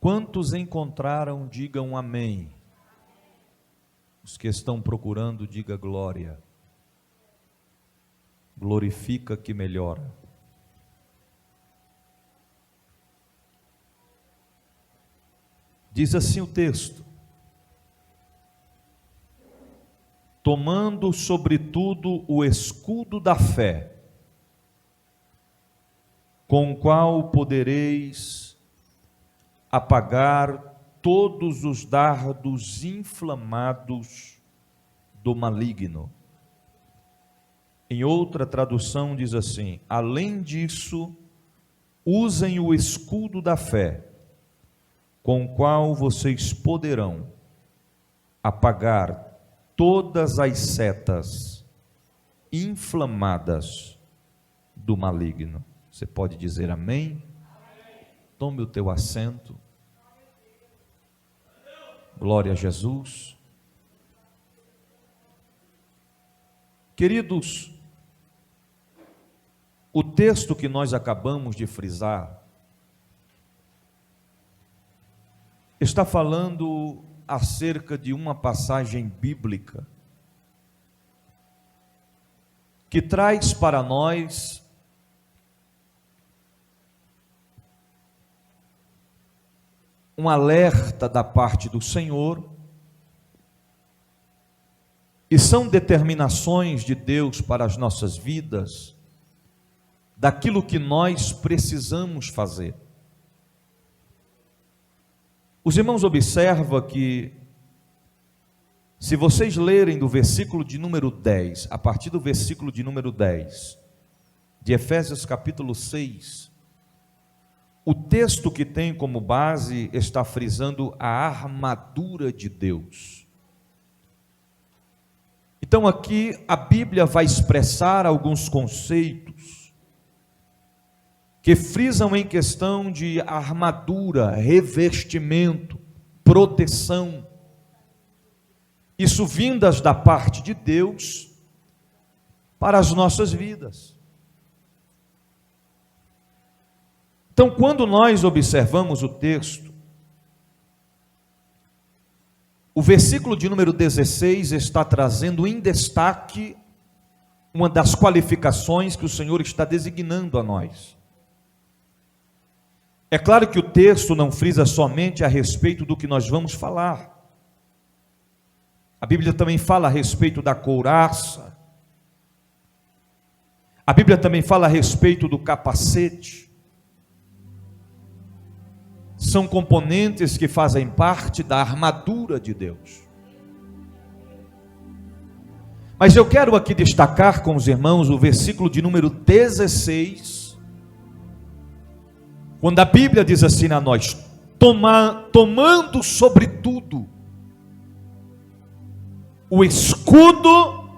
Quantos encontraram, digam amém. Os que estão procurando, diga glória. Glorifica que melhora. Diz assim o texto: tomando sobretudo o escudo da fé, com o qual podereis apagar todos os dardos inflamados do maligno. Em outra tradução diz assim: além disso, usem o escudo da fé, com o qual vocês poderão apagar todas as setas inflamadas do maligno. Você pode dizer amém? Tome o teu assento. Glória a Jesus. Queridos, o texto que nós acabamos de frisar está falando acerca de uma passagem bíblica que traz para nós um alerta da parte do Senhor, e são determinações de Deus para as nossas vidas, daquilo que nós precisamos fazer. Os irmãos observam que, se vocês lerem do versículo de número 10, a partir do versículo de número 10, de Efésios capítulo 6, o texto que tem como base está frisando a armadura de Deus. Então aqui a Bíblia vai expressar alguns conceitos que frisam em questão de armadura, revestimento, proteção, isso vindas da parte de Deus para as nossas vidas. Então, quando nós observamos o texto, o versículo de número 16 está trazendo em destaque uma das qualificações que o Senhor está designando a nós. É claro que o texto não frisa somente a respeito do que nós vamos falar. A Bíblia também fala a respeito da couraça. A Bíblia também fala a respeito do capacete. São componentes que fazem parte da armadura de Deus. Mas eu quero aqui destacar com os irmãos o versículo de número 16, quando a Bíblia diz assim a nós: tomando sobretudo o escudo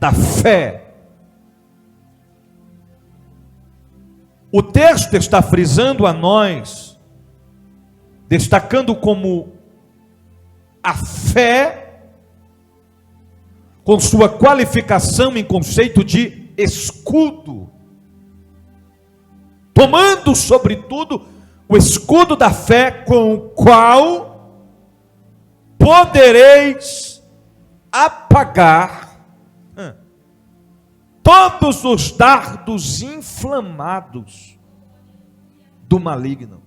da fé. O texto está frisando a nós, destacando como a fé, com sua qualificação em conceito de escudo, tomando sobretudo o escudo da fé, com o qual podereis apagar todos os dardos inflamados do maligno.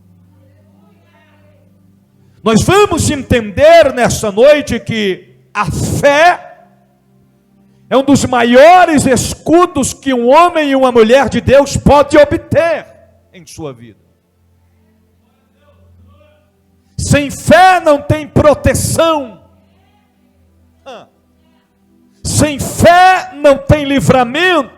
Nós vamos entender nessa noite que a fé é um dos maiores escudos que um homem e uma mulher de Deus pode obter em sua vida. Sem fé não tem proteção. Sem fé não tem livramento.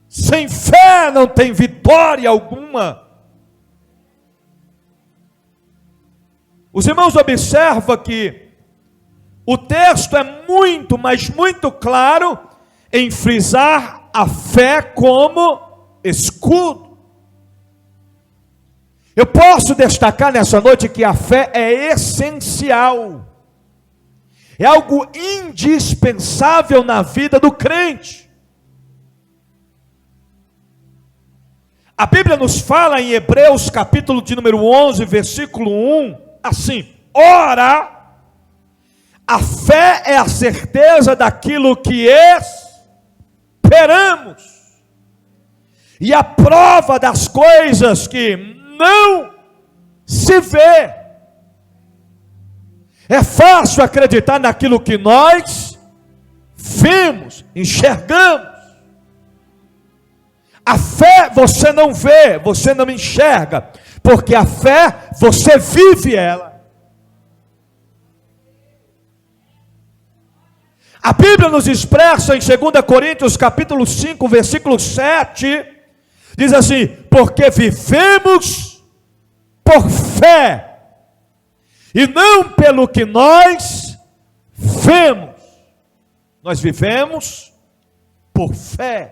Sem fé não tem vitória alguma. Os irmãos observam que o texto é muito, mas muito claro em frisar a fé como escudo. Eu posso destacar nessa noite que a fé é essencial. É algo indispensável na vida do crente. A Bíblia nos fala em Hebreus capítulo de número 11, versículo 1, assim: ora, a fé é a certeza daquilo que esperamos, e a prova das coisas que não se vê. É fácil acreditar naquilo que nós vemos, enxergamos. A fé você não vê, você não enxerga, porque a fé você vive ela. A Bíblia nos expressa em 2 Coríntios capítulo 5, versículo 7, diz assim: porque vivemos por fé, e não pelo que nós vemos. Nós vivemos por fé.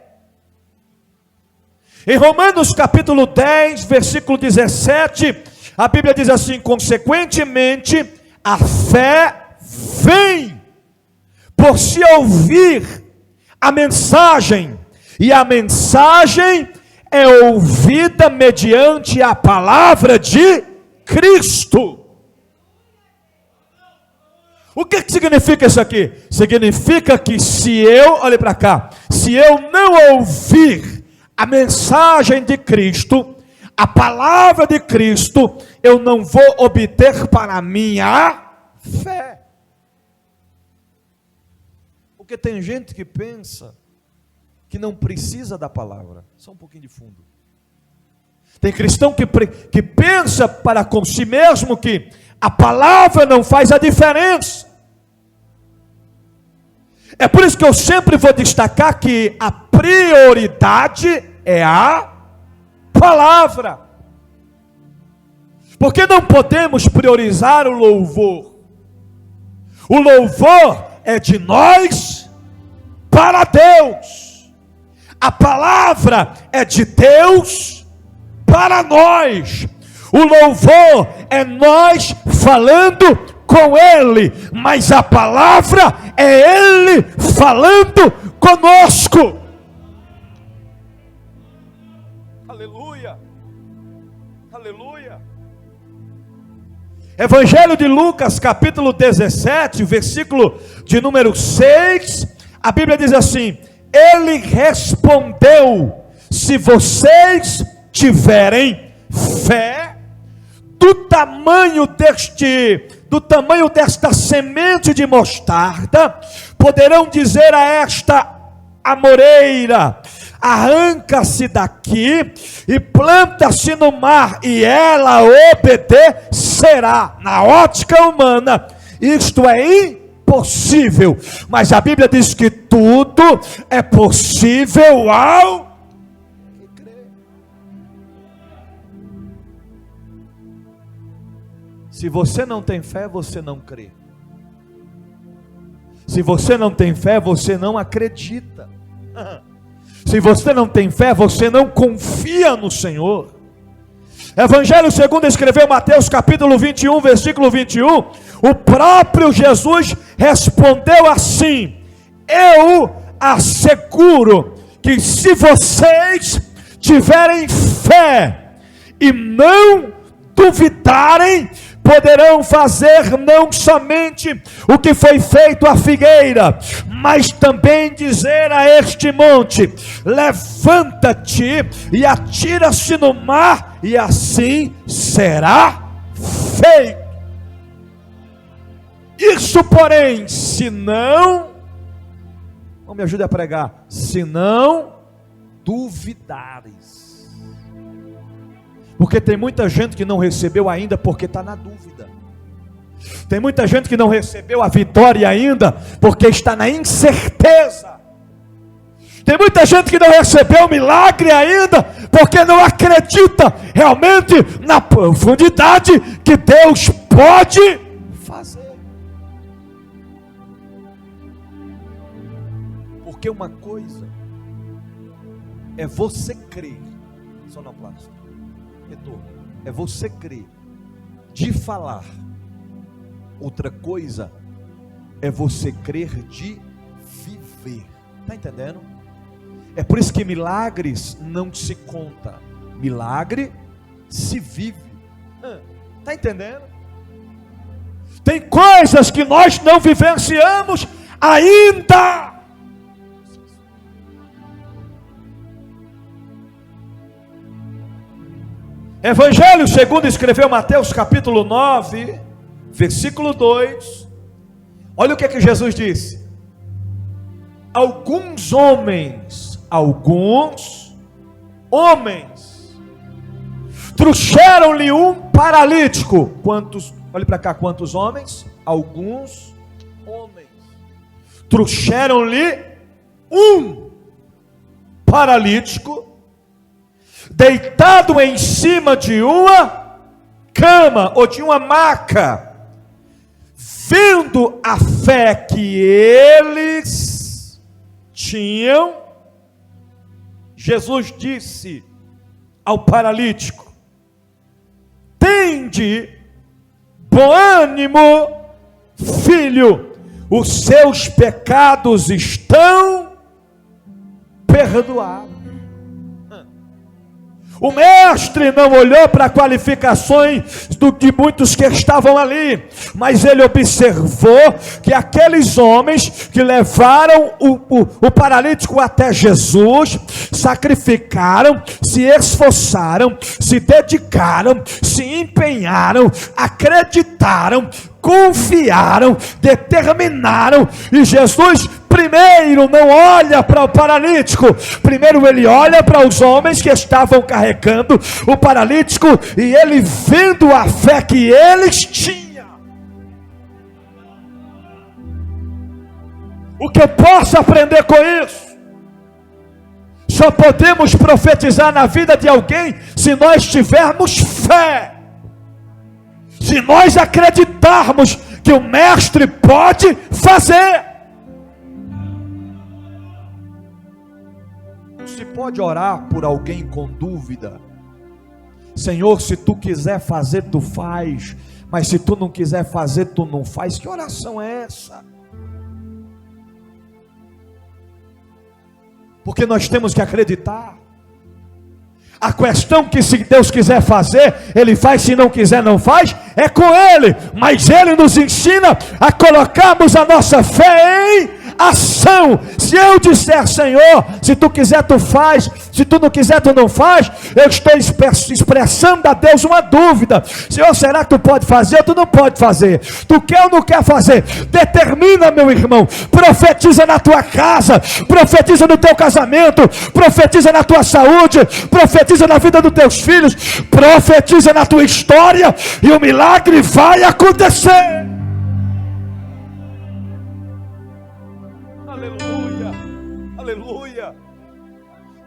Em Romanos capítulo 10, versículo 17, a Bíblia diz assim: consequentemente, a fé vem por se ouvir a mensagem, e a mensagem é ouvida mediante a palavra de Cristo. O que significa isso aqui? Significa que se eu, olhe para cá, se eu não ouvir a mensagem de Cristo, a palavra de Cristo, eu não vou obter para mim a fé. Porque tem gente que pensa que não precisa da palavra. Só um pouquinho de fundo. Tem cristão que pensa para com si mesmo que a palavra não faz a diferença. É por isso que eu sempre vou destacar que a prioridade é a palavra. Porque não podemos priorizar o louvor. O louvor é de nós para Deus. A palavra é de Deus para nós. O louvor é nós falando com Ele, mas a palavra é Ele falando conosco. Aleluia, aleluia. Evangelho de Lucas, capítulo 17, versículo de número 6, a Bíblia diz assim: Ele respondeu: se vocês tiverem fé do tamanho desta semente de mostarda, poderão dizer a esta amoreira: arranca-se daqui e planta-se no mar, e ela obedecerá. Na ótica humana, isto é impossível, mas a Bíblia diz que tudo é possível ao que crê. Se você não tem fé, você não crê. Se você não tem fé, você não acredita. Se você não tem fé, você não confia no Senhor. Evangelho segundo escreveu Mateus capítulo 21, versículo 21, o próprio Jesus respondeu assim: eu asseguro que se vocês tiverem fé e não duvidarem, poderão fazer não somente o que foi feito à figueira, mas também dizer a este monte: levanta-te e atira-se no mar, e assim será feito. Isso, porém, se não, me ajude a pregar, se não duvidares. Porque tem muita gente que não recebeu ainda porque está na dúvida. Tem muita gente que não recebeu a vitória ainda porque está na incerteza. Tem muita gente que não recebeu o milagre ainda porque não acredita realmente na profundidade que Deus pode fazer. Porque uma coisa é você crer, sonoplasta, é você crer de falar. Outra coisa é você crer de viver. Está entendendo? É por isso que milagres não se conta. milagre se vive. Está entendendo? Tem coisas que nós não vivenciamos ainda. Evangelho segundo escreveu Mateus capítulo 9, versículo 2. Olha o que Jesus disse. Alguns homens trouxeram-lhe um paralítico. Quantos? Olhe para cá, quantos homens? Alguns homens trouxeram-lhe um paralítico, deitado em cima de uma cama ou de uma maca. Vendo a fé que eles tinham, Jesus disse ao paralítico: tende bom ânimo, filho, os seus pecados estão perdoados. O mestre não olhou para qualificações de muitos que estavam ali, mas ele observou que aqueles homens que levaram o paralítico até Jesus, sacrificaram, se esforçaram, se dedicaram, se empenharam, acreditaram, confiaram, determinaram, e Jesus primeiro não olha para o paralítico, primeiro ele olha para os homens que estavam carregando o paralítico, e ele vendo a fé que eles tinham. O que eu posso aprender com isso? Só podemos profetizar na vida de alguém se nós tivermos fé. Se nós acreditarmos que o mestre pode fazer. Se pode orar por alguém com dúvida. Senhor, se tu quiser fazer, tu faz. Mas se tu não quiser fazer, tu não faz. Que oração é essa? Porque nós temos que acreditar. A questão que se Deus quiser fazer, Ele faz, se não quiser não faz, é com Ele, mas Ele nos ensina a colocarmos a nossa fé em ação. Se eu disser, Senhor, se tu quiser tu faz, se tu não quiser tu não faz, eu estou expressando a Deus uma dúvida. Senhor, será que tu pode fazer ou tu não pode fazer? Tu quer ou não quer fazer? Determina, meu irmão, profetiza na tua casa, profetiza no teu casamento, profetiza na tua saúde, profetiza na vida dos teus filhos, profetiza na tua história, e o milagre vai acontecer. Aleluia, aleluia.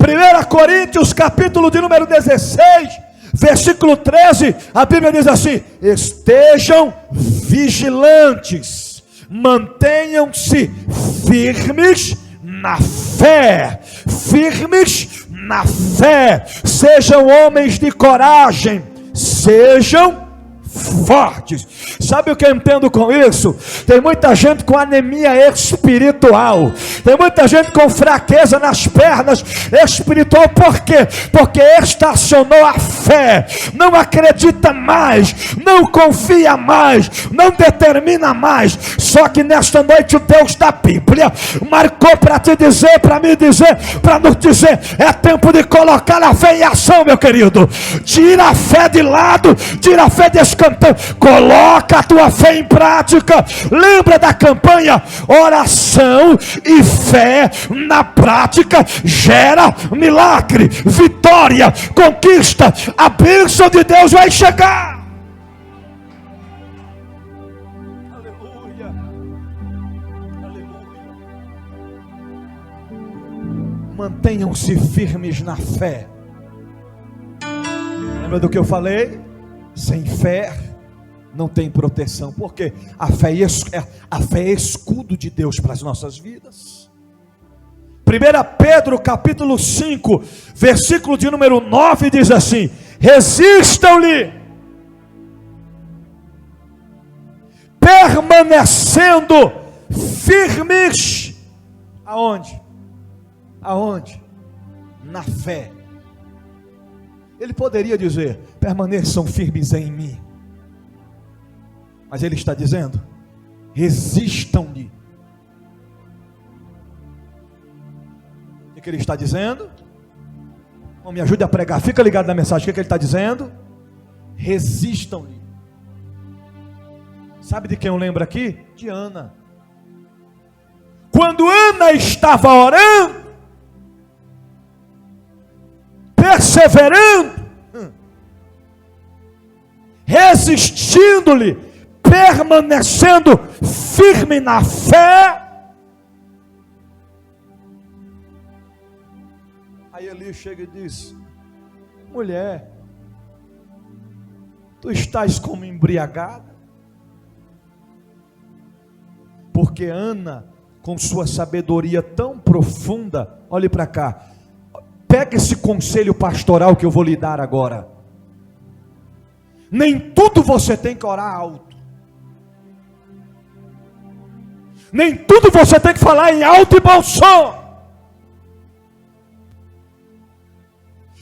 1 Coríntios capítulo de número 16, versículo 13, a Bíblia diz assim: estejam vigilantes, mantenham-se firmes na fé, firmes na fé, sejam homens de coragem, sejam fortes. Sabe o que eu entendo com isso? Tem muita gente com anemia espiritual, tem muita gente com fraqueza nas pernas espiritual. Por quê? Porque estacionou a fé, não acredita mais, não confia mais, não determina mais. Só que nesta noite o Deus da Bíblia marcou para te dizer, para me dizer, para nos dizer: é tempo de colocar a fé em ação, meu querido. Tira a fé de lado, tira a fé desse cantão, coloca a tua fé em prática. Lembra da campanha? Oração e fé na prática gera milagre, vitória, conquista. A bênção de Deus vai chegar. Aleluia, aleluia. Mantenham-se firmes na fé. Lembra do que eu falei? Sem fé não tem proteção. Porque a fé é escudo de Deus para as nossas vidas. 1 Pedro capítulo 5, versículo de número 9 diz assim: resistam-lhe, permanecendo firmes. Aonde? Aonde? Na fé. Ele poderia dizer: permaneçam firmes em mim. Mas ele está dizendo: resistam-lhe. O que ele está dizendo? Não me ajude a pregar, fica ligado na mensagem. O que ele está dizendo? Resistam-lhe. Sabe de quem eu lembro aqui? De Ana. Quando Ana estava orando, perseverando, resistindo-lhe, permanecendo firme na fé, aí Eli chega e diz: mulher, tu estás como embriagada? Porque Ana, com sua sabedoria tão profunda, olhe para cá, pega esse conselho pastoral que eu vou lhe dar agora. Nem tudo você tem que orar alto. Nem tudo você tem que falar em alto e bom som.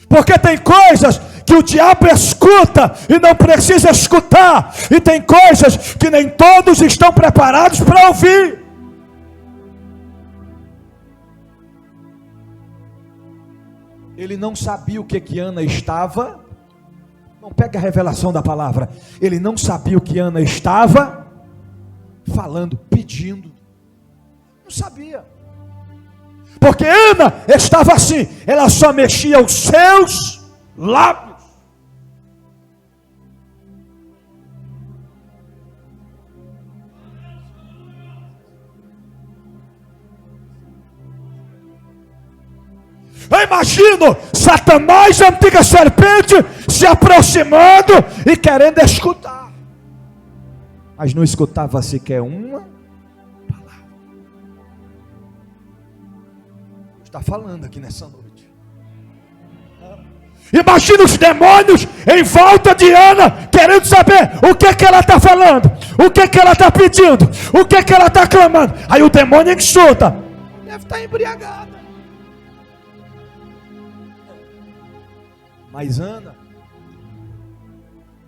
Porque tem coisas que o diabo escuta e não precisa escutar. E tem coisas que nem todos estão preparados para ouvir. Ele não sabia o que Ana estava. Não pega a revelação da palavra. Ele não sabia o que Ana estava falando, pedindo. Não sabia. Porque Ana estava assim, ela só mexia os seus lábios. Eu imagino Satanás, a antiga serpente, se aproximando e querendo escutar. Mas não escutava sequer uma palavra. Está falando aqui nessa noite. Imagina os demônios em volta de Ana, querendo saber o que ela está falando, o que ela está pedindo, o que ela está clamando. Aí o demônio insulta: deve estar embriagada. Mas Ana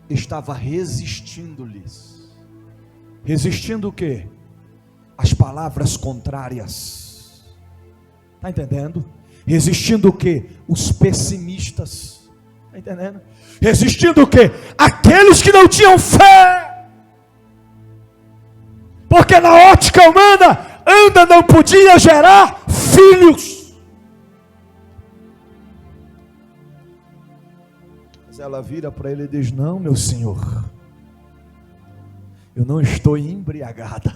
estava resistindo-lhes. Resistindo o quê? As palavras contrárias. Está entendendo? Resistindo o quê? Os pessimistas. Está entendendo? Resistindo o quê? Aqueles que não tinham fé. Porque na ótica humana, Ana não podia gerar filhos. Ela vira para ele e diz: não, meu senhor, eu não estou embriagada,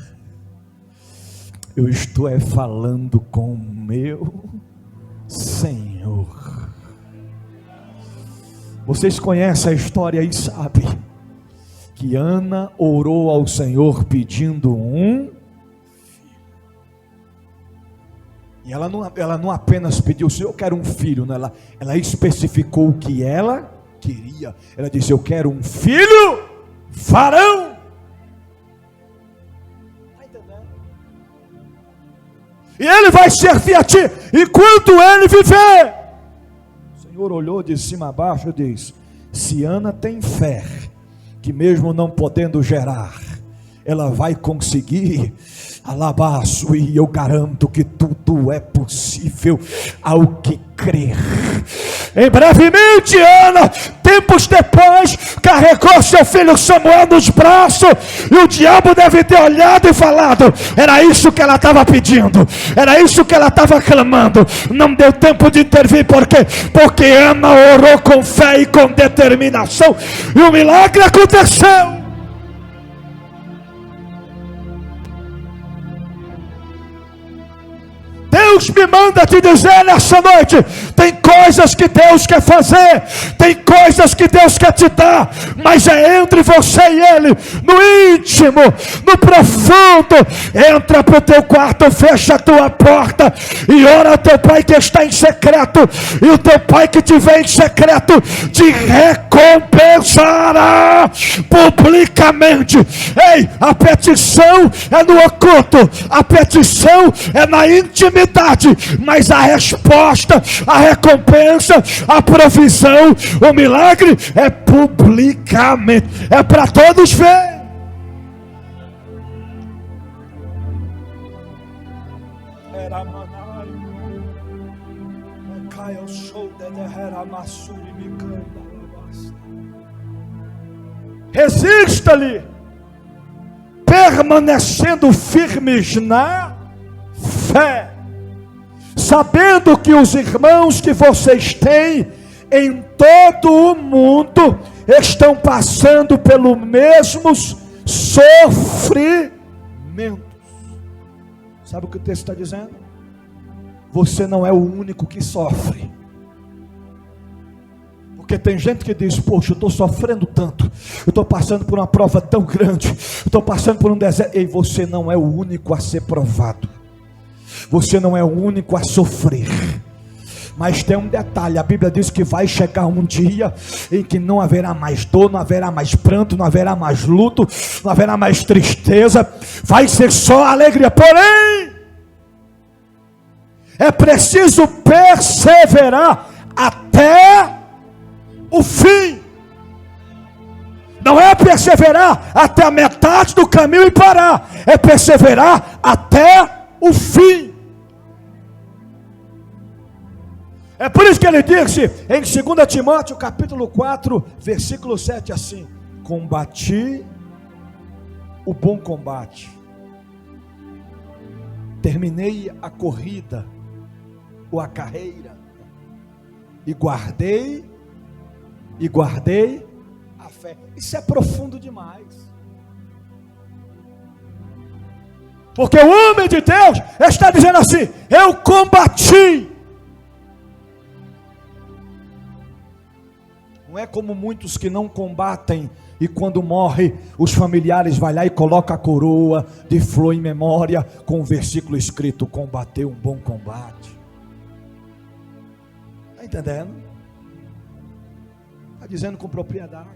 eu estou falando com o meu Senhor. Vocês conhecem a história e sabem que Ana orou ao Senhor pedindo um filho. E ela não apenas pediu: Senhor, eu quero um filho, não, ela especificou o que ela queria. Ela disse: eu quero um filho varão. Está entendendo? E ele vai servir a ti enquanto ele viver. O Senhor olhou de cima a baixo e diz: se Ana tem fé, que mesmo não podendo gerar, ela vai conseguir. Alabaço, e eu garanto que tudo é possível ao que crer. Em brevemente, Ana, tempos depois, carregou seu filho Samuel nos braços, e o diabo deve ter olhado e falado: era isso que ela estava pedindo, era isso que ela estava clamando. Não deu tempo de intervir, por quê? Porque Ana orou com fé e com determinação, e o milagre aconteceu. Deus me manda te dizer nessa noite: tem coisas que Deus quer fazer, tem coisas que Deus quer te dar, mas é entre você e Ele, no íntimo, no profundo. Entra para o teu quarto, fecha a tua porta e ora ao teu Pai que está em secreto, e o teu Pai que te vê em secreto te recompensará publicamente. Ei, a petição é no oculto, a petição é na intimidade. dificuldade, mas a resposta, a recompensa, a provisão, o milagre é publicamente, é para todos ver. Resista-lhe, permanecendo firmes na fé, sabendo que os irmãos que vocês têm em todo o mundo estão passando pelos mesmos sofrimentos. Sabe o que o texto está dizendo? Você não é o único que sofre. Porque tem gente que diz: poxa, eu estou sofrendo tanto, eu estou passando por uma prova tão grande, eu estou passando por um deserto. E você não é o único a ser provado, você não é o único a sofrer. Mas tem um detalhe: a Bíblia diz que vai chegar um dia em que não haverá mais dor, não haverá mais pranto, não haverá mais luto, não haverá mais tristeza, vai ser só alegria. Porém, é preciso perseverar até o fim. Não é perseverar até a metade do caminho e parar, é perseverar até o fim. É por isso que ele disse em 2 Timóteo capítulo 4 versículo 7 assim: combati o bom combate, terminei a corrida ou a carreira, e guardei a fé. Isso é profundo demais. Porque o homem de Deus está dizendo assim: eu combati. Não é como muitos que não combatem e quando morre os familiares vai lá e coloca a coroa de flor em memória com o versículo escrito: combateu um bom combate. Está entendendo? Está dizendo com propriedade: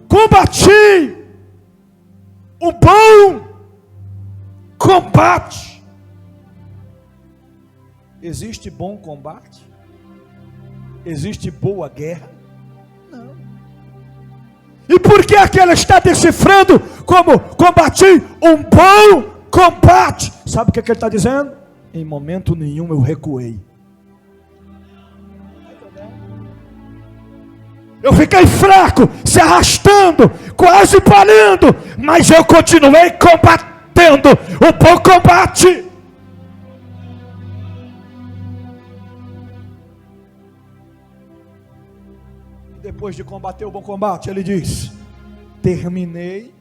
combati o bom combate. Existe bom combate? Existe boa guerra? Não. E por que aquela está decifrando como combati um bom combate? Sabe o que ele está dizendo? Em momento nenhum eu recuei. Eu fiquei fraco, se arrastando, quase parando, mas eu continuei combatendo o bom combate. E depois de combater o bom combate, ele diz: terminei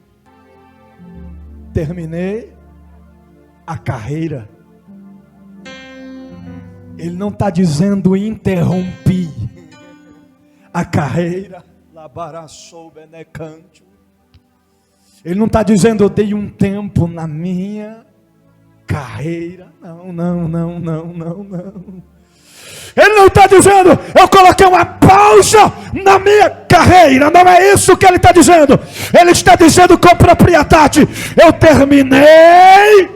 a carreira. Ele não está dizendo interrompi a carreira. Ele não está dizendo eu dei um tempo na minha carreira. Não. Ele não está dizendo eu coloquei uma pausa na minha carreira. Não é isso que ele está dizendo. Ele está dizendo com propriedade: eu terminei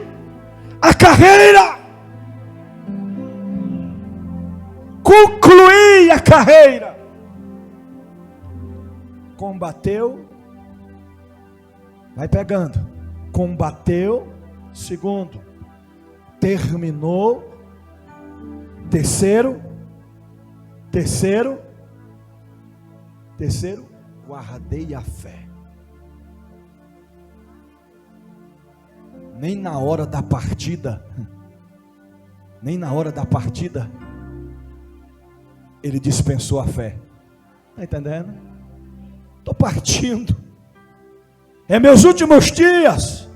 a carreira, concluí a carreira. Combateu, vai pegando, combateu, segundo, terminou, terceiro, guardei a fé. Nem na hora da partida, ele dispensou a fé. Está entendendo? Estou partindo, é meus últimos dias,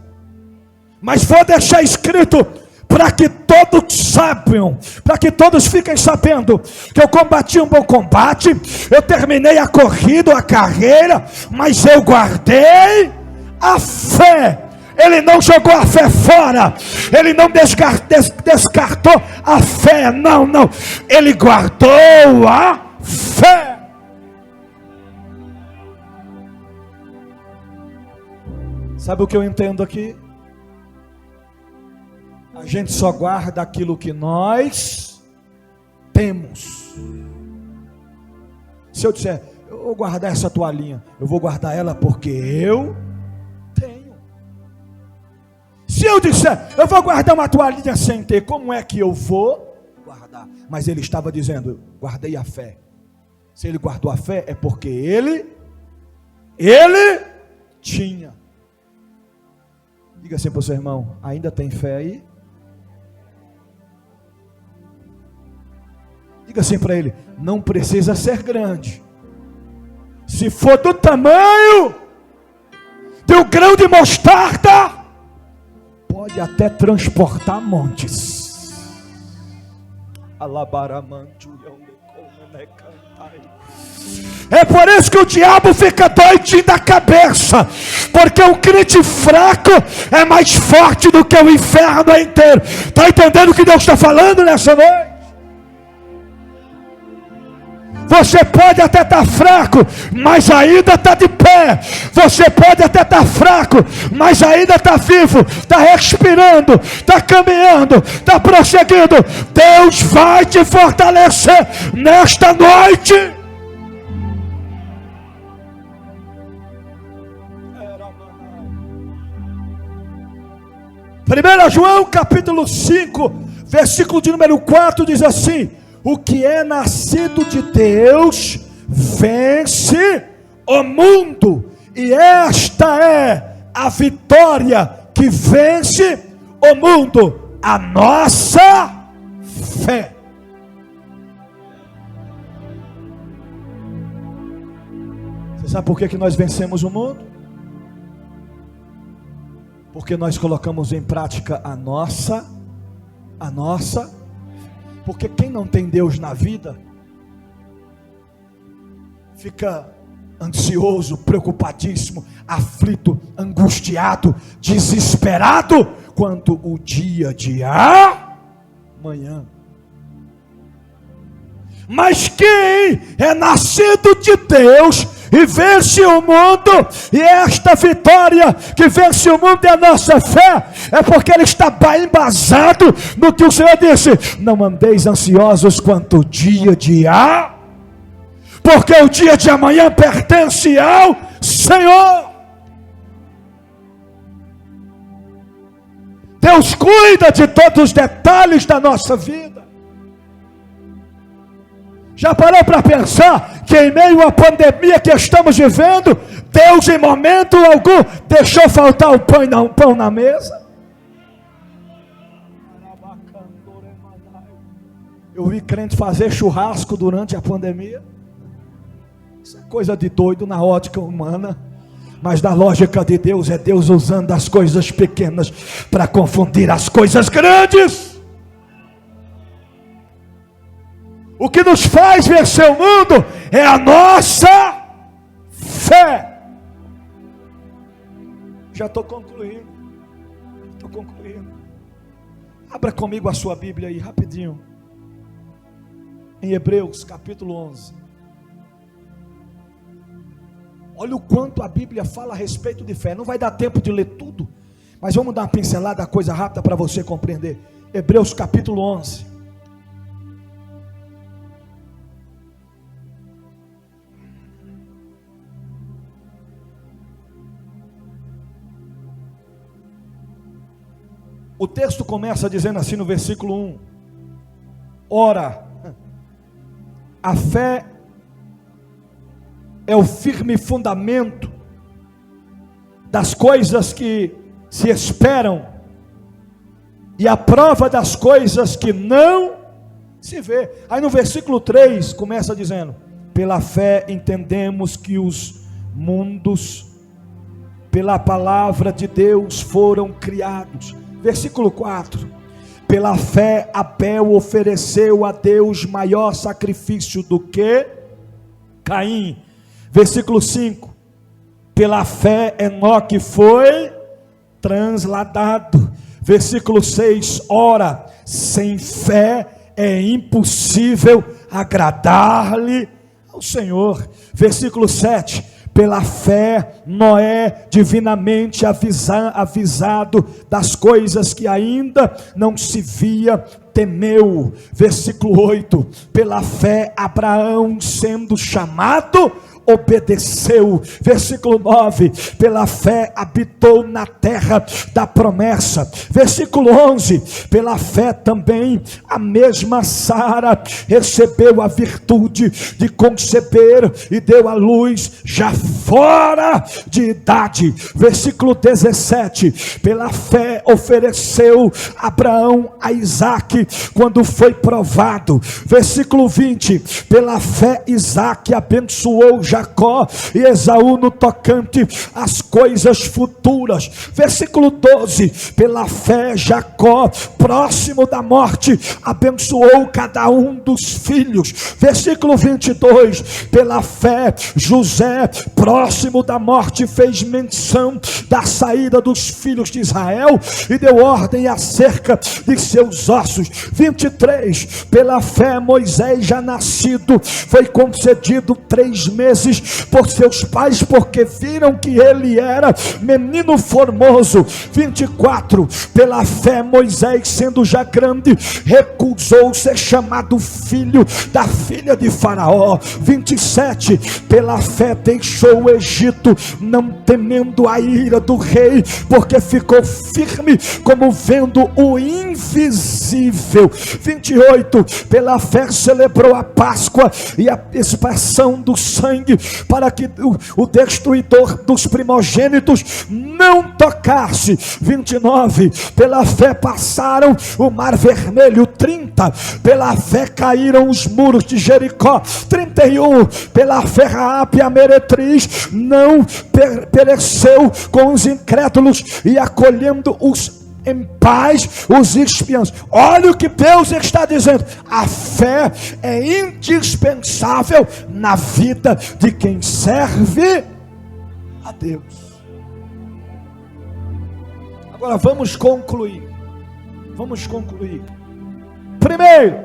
mas vou deixar escrito para que todos saibam, para que todos fiquem sabendo que eu combati um bom combate, eu terminei a corrida, a carreira, mas eu guardei a fé. Ele não jogou a fé fora, ele não descartou a fé, não, ele guardou a fé. Sabe o que eu entendo aqui? A gente só guarda aquilo que nós temos. Se eu disser, eu vou guardar essa toalhinha, eu vou guardar ela porque eu tenho. Se eu disser, eu vou guardar uma toalhinha sem ter, como é que eu vou guardar? Mas ele estava dizendo, guardei a fé. Se ele guardou a fé, é porque ele tinha. Diga assim para o seu irmão, ainda tem fé aí? Diga assim para ele, não precisa ser grande. Se for do tamanho de um grão de mostarda, pode até transportar montes. É por isso que o diabo fica doidinho da cabeça, porque o crente fraco é mais forte do que o inferno inteiro. Está entendendo o que Deus está falando nessa noite? Você pode até estar fraco, mas ainda está de pé. Você pode até estar fraco, mas ainda está vivo, está respirando, está caminhando, está prosseguindo. Deus vai te fortalecer nesta noite. 1 João capítulo 5, versículo de número 4 diz assim: o que é nascido de Deus vence o mundo, e esta é a vitória que vence o mundo, a nossa fé. Você sabe por que nós vencemos o mundo? Porque nós colocamos em prática a nossa. Porque quem não tem Deus na vida fica ansioso, preocupadíssimo, aflito, angustiado, desesperado quanto o dia de amanhã. Mas quem é nascido de Deus e vence o mundo, e esta vitória que vence o mundo é a nossa fé, é porque ele está embasado no que o Senhor disse: não andeis ansiosos quanto o dia de amanhã, porque o dia de amanhã pertence ao Senhor. Deus cuida de todos os detalhes da nossa vida. Já parou para pensar que em meio à pandemia que estamos vivendo, Deus em momento algum deixou faltar o pão na mesa? Eu vi crente fazer churrasco durante a pandemia. Isso é coisa de doido na ótica humana, mas na lógica de Deus é Deus usando as coisas pequenas para confundir as coisas grandes. O que nos faz vencer o mundo é a nossa fé. Já estou concluindo. Abra comigo a sua Bíblia aí, rapidinho. Em Hebreus, capítulo 11. Olha o quanto a Bíblia fala a respeito de fé. Não vai dar tempo de ler tudo, mas vamos dar uma pincelada, coisa rápida para você compreender. Hebreus, capítulo 11. O texto começa dizendo assim no versículo 1: ora, a fé é o firme fundamento das coisas que se esperam e a prova das coisas que não se vê. Aí no versículo 3 começa dizendo: pela fé entendemos que os mundos pela palavra de Deus foram criados. Versículo 4: pela fé Abel ofereceu a Deus maior sacrifício do que Caim. Versículo 5: pela fé Enoque foi transladado. Versículo 6: ora, sem fé é impossível agradar-lhe ao Senhor. Versículo 7: Pela fé, Noé, divinamente avisado das coisas que ainda não se via, temeu. Versículo 8: pela fé, Abraão, sendo chamado, obedeceu. Versículo 9: pela fé habitou na terra da promessa. Versículo 11: pela fé também a mesma Sara recebeu a virtude de conceber e deu à luz já fora de idade. Versículo 17: pela fé ofereceu Abraão a Isaque quando foi provado. Versículo 20: pela fé Isaque abençoou Jacó e Esaú no tocante às coisas futuras. Versículo 12: pela fé Jacó, próximo da morte, abençoou cada um dos filhos. Versículo 22: pela fé José, próximo da morte, fez menção da saída dos filhos de Israel e deu ordem acerca de seus ossos. 23: pela fé Moisés, já nascido, foi concedido 3 meses por seus pais, porque viram que ele era menino formoso. 24: pela fé Moisés, sendo já grande, recusou ser chamado filho da filha de Faraó. 27: pela fé deixou o Egito, não temendo a ira do rei, porque ficou firme como vendo o invisível. 28: pela fé celebrou a Páscoa e a expiação do sangue, para que o destruidor dos primogênitos não tocasse. 29: pela fé passaram o mar vermelho. 30: pela fé caíram os muros de Jericó. 31: pela fé Raabe a meretriz não pereceu com os incrédulos, e acolhendo em paz os espiãos. Olha o que Deus está dizendo: a fé é indispensável na vida de quem serve a Deus. Agora vamos concluir. Primeiro,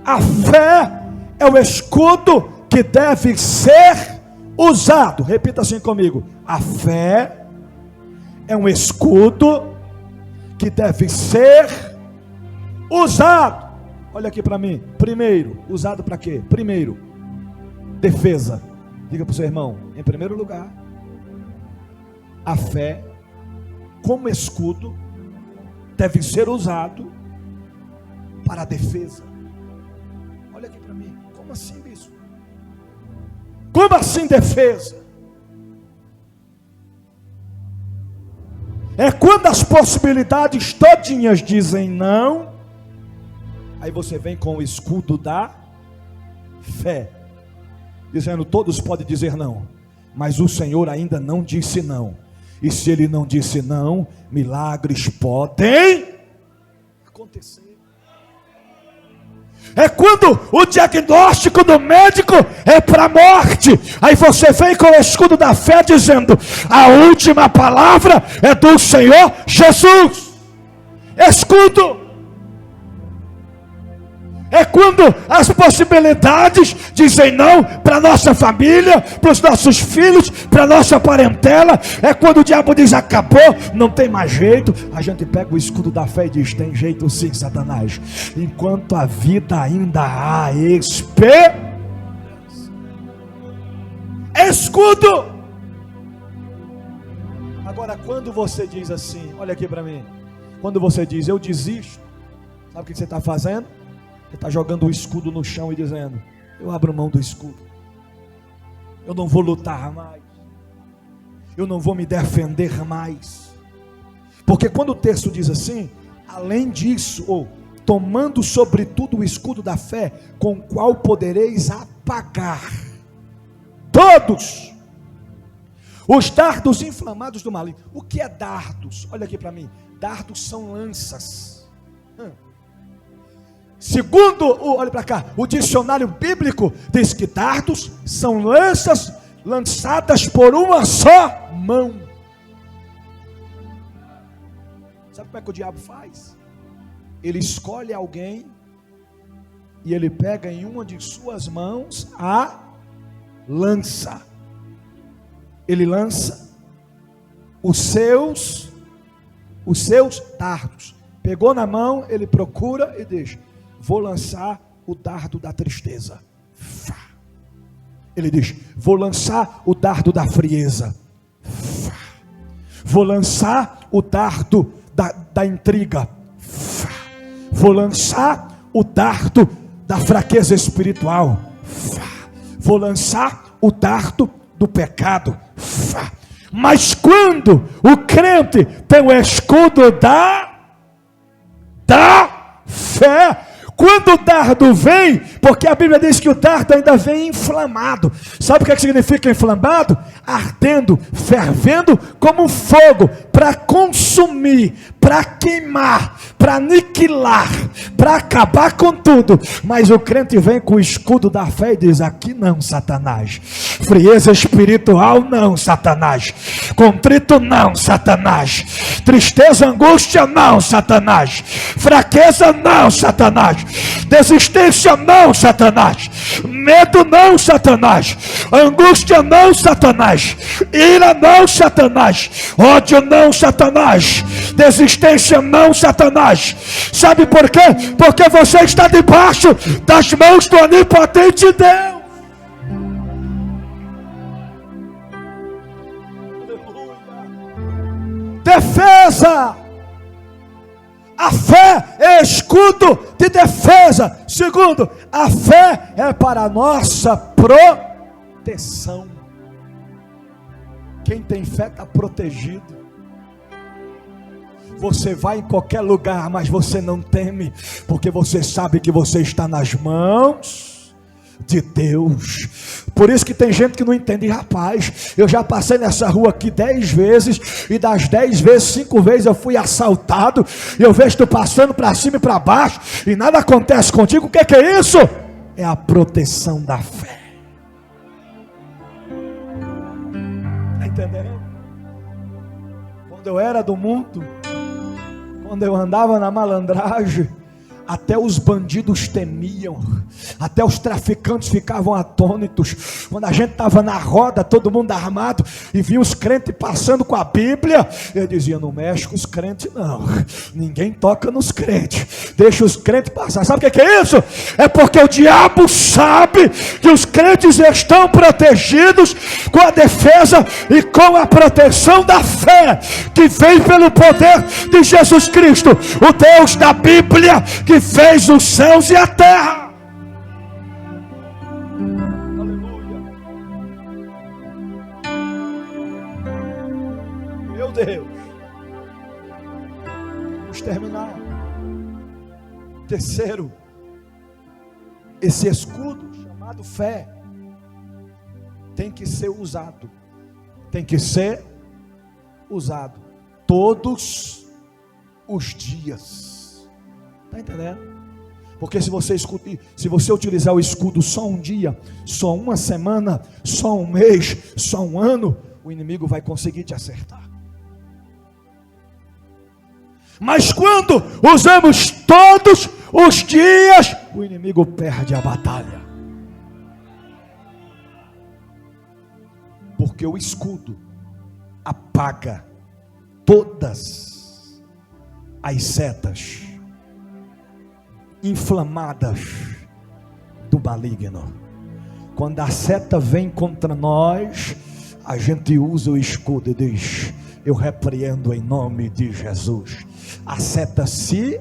a fé é o escudo que deve ser usado. Repita assim comigo: a fé é um escudo que deve ser usado. Olha aqui para mim. Primeiro, usado para quê? Primeiro, defesa. Diga para o seu irmão: em primeiro lugar, a fé como escudo deve ser usado para a defesa. Olha aqui para mim. Como assim, bispo? Como assim defesa? É quando as possibilidades todinhas dizem não, aí você vem com o escudo da fé, dizendo: todos podem dizer não, mas o Senhor ainda não disse não. E se Ele não disse não, milagres podem acontecer. É quando o diagnóstico do médico é para a morte, aí você vem com o escudo da fé dizendo: a última palavra é do Senhor Jesus. Escudo. É quando as possibilidades dizem não para nossa família, para os nossos filhos, para nossa parentela. É quando o diabo diz: acabou, não tem mais jeito. A gente pega o escudo da fé e diz: tem jeito sim, Satanás. Enquanto a vida ainda há esperança. Escudo. Agora, quando você diz assim, olha aqui para mim, quando você diz: eu desisto, sabe o que você está fazendo? Você está jogando o escudo no chão e dizendo: eu abro mão do escudo, eu não vou lutar mais, eu não vou me defender mais. Porque quando o texto diz assim: além disso, ou tomando sobretudo o escudo da fé, com o qual podereis apagar todos os dardos inflamados do maligno. O que é dardos? Olha aqui para mim. Dardos são lanças. Segundo, olha para cá, o dicionário bíblico diz que dardos são lanças lançadas por uma só mão. Sabe como é que o diabo faz? Ele escolhe alguém e ele pega em uma de suas mãos a lança. ele lança os seus dardos. Pegou na mão, ele procura e diz: vou lançar o dardo da tristeza. Ele diz: vou lançar o dardo da frieza. Vou lançar o dardo da intriga. Vou lançar o dardo da fraqueza espiritual. Vou lançar o dardo do pecado. Mas quando o crente tem o escudo da fé, quando o dardo vem, porque a Bíblia diz que o dardo ainda vem inflamado. Sabe o que significa inflamado? Ardendo, fervendo como fogo, para consumir, para queimar, para aniquilar, para acabar com tudo. Mas o crente vem com o escudo da fé e diz: aqui não, Satanás. Frieza espiritual não, Satanás. Contrito não, Satanás. Tristeza, angústia não, Satanás. Fraqueza não, Satanás. Desistência não, Satanás. Medo não, Satanás. Angústia não, Satanás. Ira não, Satanás. Ódio não, Satanás. Desistência não, Satanás. Sabe por quê? Porque você está debaixo das mãos do onipotente Deus. Defesa. A fé é escudo de defesa. Segundo, a fé é para a nossa proteção. Quem tem fé está protegido. Você vai em qualquer lugar, mas você não teme, porque você sabe que você está nas mãos de Deus. Por isso que tem gente que não entende. Rapaz, eu já passei nessa rua aqui 10 vezes, e das 10 vezes, 5 vezes eu fui assaltado, e eu vejo tu passando para cima e para baixo, e nada acontece contigo. O que é isso? É a proteção da fé. Está entendendo? Quando eu era do mundo, quando eu andava na malandragem, até os bandidos temiam, até os traficantes ficavam atônitos. Quando a gente estava na roda, todo mundo armado, e via os crentes passando com a Bíblia, eu dizia: não mexe com os crentes não, ninguém toca nos crentes, deixa os crentes passar. Sabe o que é isso? É porque o diabo sabe que os crentes estão protegidos com a defesa e com a proteção da fé, que vem pelo poder de Jesus Cristo, o Deus da Bíblia, que fez os céus e a terra. Aleluia. Meu Deus. Vamos terminar. Terceiro, esse escudo chamado fé tem que ser usado. Tem que ser usado todos os dias. Está entendendo? Porque se você utilizar o escudo só um dia, só uma semana, só um mês, só um ano, o inimigo vai conseguir te acertar. Mas quando usamos todos os dias, o inimigo perde a batalha. Porque o escudo apaga todas as setas inflamadas do maligno. Quando a seta vem contra nós, a gente usa o escudo e diz: eu repreendo em nome de Jesus. A seta se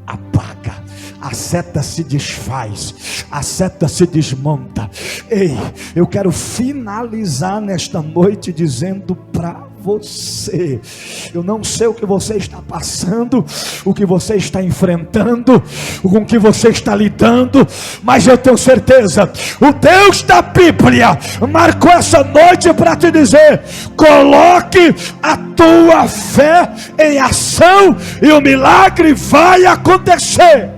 apaga, a seta se desfaz, a seta se desmonta. Ei, eu quero finalizar nesta noite dizendo para você: eu não sei o que você está passando, o que você está enfrentando, com o que você está lidando, mas eu tenho certeza, o Deus da Bíblia marcou essa noite para te dizer: coloque a tua fé em ação e o milagre vai acontecer.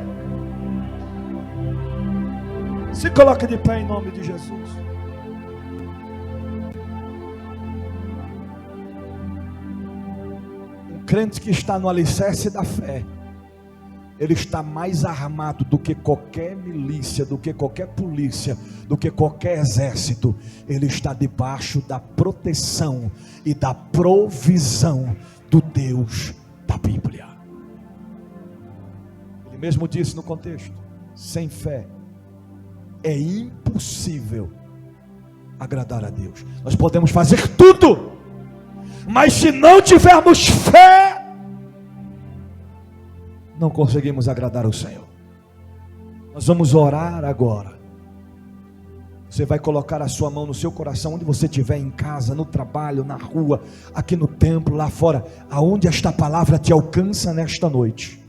Se coloque de pé em nome de Jesus. Crente que está no alicerce da fé ele está mais armado do que qualquer milícia, do que qualquer polícia, do que qualquer exército. Ele está debaixo da proteção e da provisão do Deus da Bíblia. Ele mesmo disse no contexto: sem fé é impossível agradar a Deus. Nós podemos fazer tudo, mas se não tivermos fé, não conseguimos agradar o Senhor. Nós vamos orar agora. Você vai colocar a sua mão no seu coração, onde você estiver, em casa, no trabalho, na rua, aqui no templo, lá fora, aonde esta palavra te alcança nesta noite.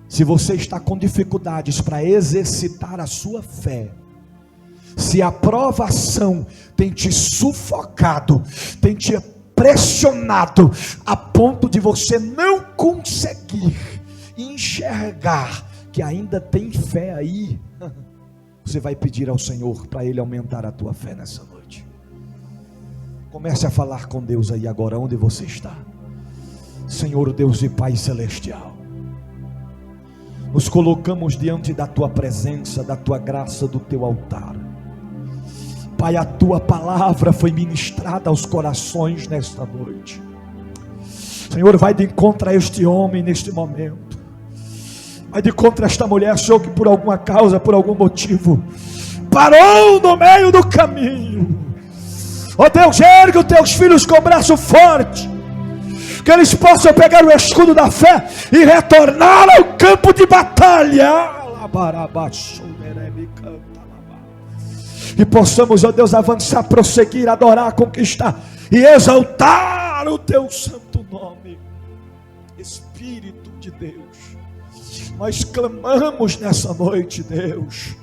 Se você está com dificuldades para exercitar a sua fé, se a provação tem te sufocado, tem te pressionado a ponto de você não conseguir enxergar que ainda tem fé aí, você vai pedir ao Senhor para Ele aumentar a tua fé nessa noite. Comece a falar com Deus aí agora, onde você está. Senhor Deus e Pai Celestial, nos colocamos diante da tua presença, da tua graça, do teu altar. Pai, a tua palavra foi ministrada aos corações nesta noite. Senhor, vai de encontro a este homem neste momento. Vai de encontro a esta mulher, Senhor, que por alguma causa, por algum motivo, parou no meio do caminho. Ó Deus, ergue os teus filhos com o braço forte, que eles possam pegar o escudo da fé e retornar ao campo de batalha. E possamos, ó Deus, avançar, prosseguir, adorar, conquistar e exaltar o teu santo nome. Espírito de Deus, nós clamamos nessa noite, Deus.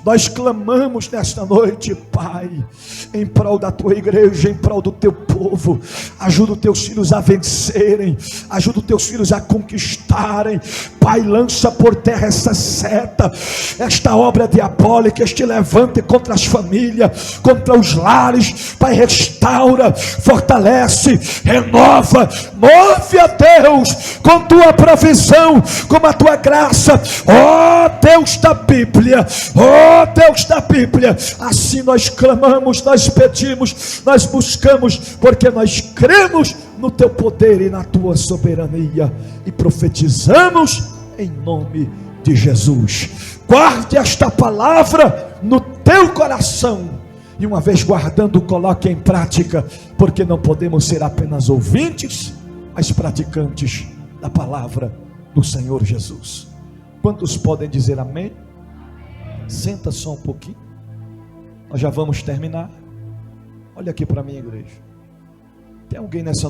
Nós clamamos nesta noite, Pai, em prol da tua igreja, em prol do teu povo. Ajuda os teus filhos a vencerem, ajuda os teus filhos a conquistarem. Pai, lança por terra essa seta, esta obra diabólica, este levante contra as famílias, contra os lares. Pai, restaura, fortalece, renova, move a Deus com tua provisão, com a tua graça. Ó Deus da Bíblia, ó Deus da Bíblia, assim nós clamamos, nós pedimos, nós buscamos, porque nós cremos no teu poder e na tua soberania, e profetizamos em nome de Jesus. Guarde esta palavra no teu coração, e uma vez guardando, coloque em prática, porque não podemos ser apenas ouvintes, mas praticantes da palavra do Senhor Jesus. Quantos podem dizer amém? Senta só um pouquinho, nós já vamos terminar. Olha aqui para mim, igreja. Tem alguém nessa